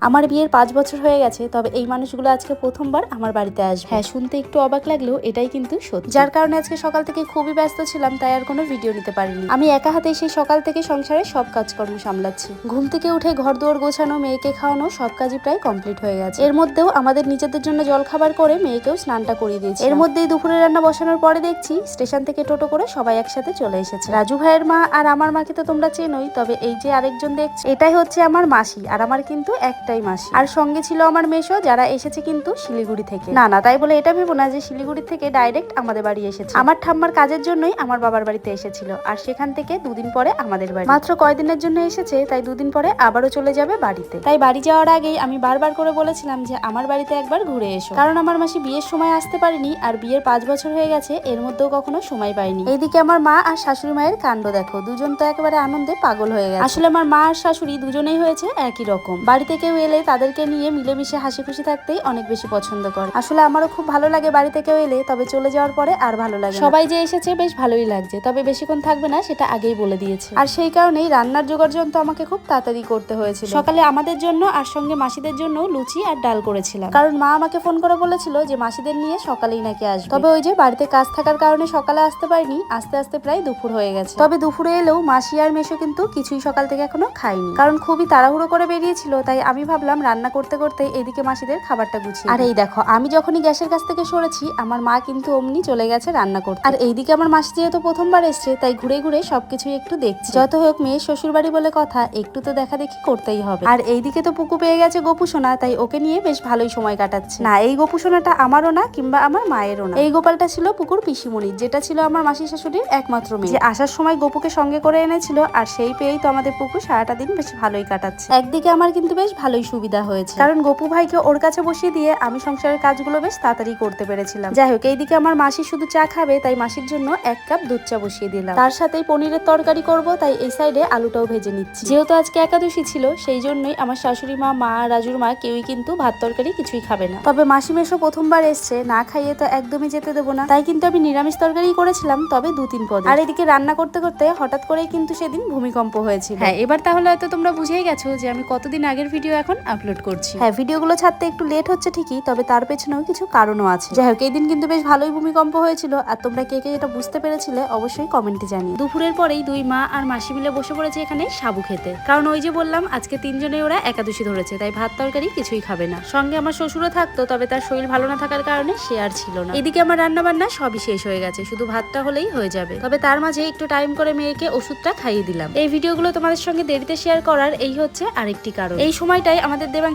আমার বিয়ের 5 বছর হয়ে গেছে, তবে এই মানুষগুলো আজকে প্রথমবার আমার বাড়িতে আসবে। হ্যাঁ, শুনতে একটু অবাক লাগলেও এটাই কিন্তু সত্যি। যার কারণে আজকে সকাল থেকে খুবই ব্যস্ত ছিলাম, তাই আর কোনো ভিডিও নিতে পারিনি। আমি একা হাতে সেই সকাল থেকে সংসারে সব কাজকর্ম সামলাচ্ছি। ঘুম থেকে উঠে ঘর দুয়ার গোছানো, মেয়েকে খাওয়ানো সব কাজই প্রায় কমপ্লিট হয়ে গেছে। এর মধ্যেও আমাদের নিজেদের জন্য জল খাবার করে মেয়েকেও স্নানটা করিয়ে দিয়েছি। এর মধ্যেই দুপুরে রান্না বসানোর পরে দেখছি স্টেশন থেকে টোটো করে সবাই একসাথে চলে এসেছে। রাজু ভাইয়ের মা আর আমার মাকে তো তোমরা চেনোই, তবে এই যে আরেকজন দেখছো, এটাই হচ্ছে আমার মাসি। আর আমার কিন্তু একটাই মাসি, আর সঙ্গে ছিল আমার মেশো, যারা এসেছে কিন্তু শিলিগুড়ি থেকে। না তাই বলে এটা ভেবো না যে শিলিগুড়ি থেকে ডাইরেক্ট আমাদের বাড়ি এসেছে। আমার ঠাম্মার কাজের জন্যই আমার বাবার বাড়িতে এসেছিল, আর সেখান থেকে দুদিন পরে আমাদের বাড়ি। মাত্র কয়দিনের জন্য এসেছে, তাই দুদিন পরে আবারও চলে যাবে বাড়িতে। তাই বাড়ি যাওয়ার আগেই আমি বারবার করে বলেছিলাম যে আমার বাড়িতে একবার ঘুরে এসো, কারণ আমার মাসি বিয়ের সময় আসতে পারেনি, আর বিয়ের 5 বছর হয়ে গেছে, এর মধ্যেও কখনো সময় পাইনি। এইদিকে আমার মা আর শাশুড়ি মায়ের কাণ্ড দেখো, দুজন তো একেবারে আনন্দে পাগল হয়ে গেছে। আসলে আমার মা আর শাশুড়ি দুজনেই হয়েছে একই রকম। বাড়িতে কেউ এলে তাদেরকে নিয়ে মিলেমিশে হাসি খুশি থাকতেই অনেক বেশি পছন্দ করে। আসলে আমারও খুব ভালো লাগে বাড়িতে কেউ এলে, তবে চলে যাওয়ার পরে আর ভালো লাগে। সবাই যে এসেছে বেশ ভালোই লাগছে, তবে বেশিক্ষণ থাকবে না সেটা আগেই বলে দিয়েছে। আর সেই কারণেই রান্নার জোগাড় যন্ত্র আমাকে খুব তাড়াতাড়ি করতে হয়েছিল। সকালে আমাদের জন্য আর সঙ্গে মাসিদের জন্য লুচি আর ডাল করেছিলাম, কারণ মা আমাকে ফোন করে বলেছিল যে মাসিদের নিয়ে সকালেই নাকি আসবে। তবে ওই যে বাড়িতে কাজ থাকার কারণে সকালে আসতে পারিনি, আস্তে আস্তে প্রায় দুপুর হয়ে গেছে। তবে দুপুরে এলেও মাসি আর মেশো কিন্তু কিছুই সকাল থেকে এখনো খাইনি, কারণ খুবই তাড়াহুড়ো করে বেরিয়েছিল। তাই আমি ভাবলাম রান্না করতে করতে এদিকে মাসিদের খাবারটা গুছিয়ে। আর এই দেখো, আমি যখনই গ্যাসের কাছ থেকে সরেছি, আমার মা কিন্তু অমনি চলে গেছে রান্না করতে। আর এইদিকে আমার মাসি যেহেতু প্রথমবার এসছে, তাই ঘুরে ঘুরে সবকিছুই একটু দেখছি। যত হোক মেয়ের শ্বশুর বাড়ি বলে কথা, একটু তো দেখা দেখি করতেই হবে। আর এইদিকে তো পুকু পেয়ে গেছে গোপুসোনা, তাই ওকে নিয়ে বেশ ভালোই সময় কাটাচ্ছে। না, এই গোপুসোনাটা আমারও না, কিংবা আমার মায়েরও না। এই গোপালটা ছিল পুকুর পিসিমণির, যেটা ছিল আমার মাসি শাশুড়ির একমাত্র মেয়ে, যে আসার সময় গোপুকে সঙ্গে করে এনেছিল। আর সেই পেয়েই তো আমাদের পুকু সারাটা দিন বেশ ভালোই কাটাচ্ছে। একদিকে আমার কিন্তু বেশ ভালোই সুবিধা হয়েছে, কারণ গোপু ভাইকে ওর কাছে বসিয়ে দিয়ে আমি সংসারের কাজগুলো বেশ তাড়াতাড়ি করতে পেরেছিলাম। যাই হোক, এইদিকে আমার মাসি শুধু চা খাবে, তাই মাসির জন্য 1 কাপ দুধ চা বসিয়ে দিলাম। তার সাথেই পনিরের তরকারি করব, তাই এই সাইডে আলুটাও ভেজে নিচ্ছি। যেহেতু আজকে একাদশী ছিল, সেই জন্যই আমার শাশুড়ি মা, রাজুর মা কেউই কিন্তু ভাত তরকারি কিছুই খাবে না। তবে মাসি মেশো প্রথমবার এসছে, না খাইয়ে তো একদমই যেতে দেবো না, তাই কিন্তু আমি নিরামিষ তরকারি করেছিলাম, তবে 2-3 পদ। আর এদিকে রান্না করতে করতে হঠাৎ করেই কিন্তু সেদিন ভূমিকম্প হয়েছিল। হ্যাঁ, এবার তাহলে হয়তো তোমরা বুঝেই গেছো যে আমি কতদিন আগের ভিডিও এখন আপলোড করছি। হ্যাঁ, ভিডিওগুলো ছাড়তে একটু লেট হচ্ছে ঠিকই, তবে তার পেছনেও কিছু কারণও আছে। যাই হোক, এই দিন কিন্তু বেশ ভালোই ভূমিকম্প হয়েছিল, আর তোমরা কে কে এটা বুঝতে পেরেছিলে অবশ্যই কমেন্টে জানিও। দুপুরের পরেই দুই মা আর মাসি মিলে বসে পড়েছে এখানে সাবু খেতে, কারণ ওই যে বললাম আজকে 3 জনে ওরা একাদশী ধরেছে, তাই ভাত তরকারি কিছুই খাবে না। সঙ্গে আমার শ্বশুরও থাকতো, তবে তার শরীর ভালো না থাকার কারণে সে আর ছিল না। এদিকে আমার রান্না বান্না সবই শেষ হয়ে গেছে, শুধু ভাতটা হলেই হয়ে যাবে। তবে তার মাঝে একটু টাইম করে মেয়েকে ওষুধটা খাইয়ে দিলাম। এই ভিডিওগুলো তোমাদের সঙ্গে দেরিতে শেয়ার করার এই হচ্ছে আরেকটি কারণ। এই সময়টাই আমাদের দেবাং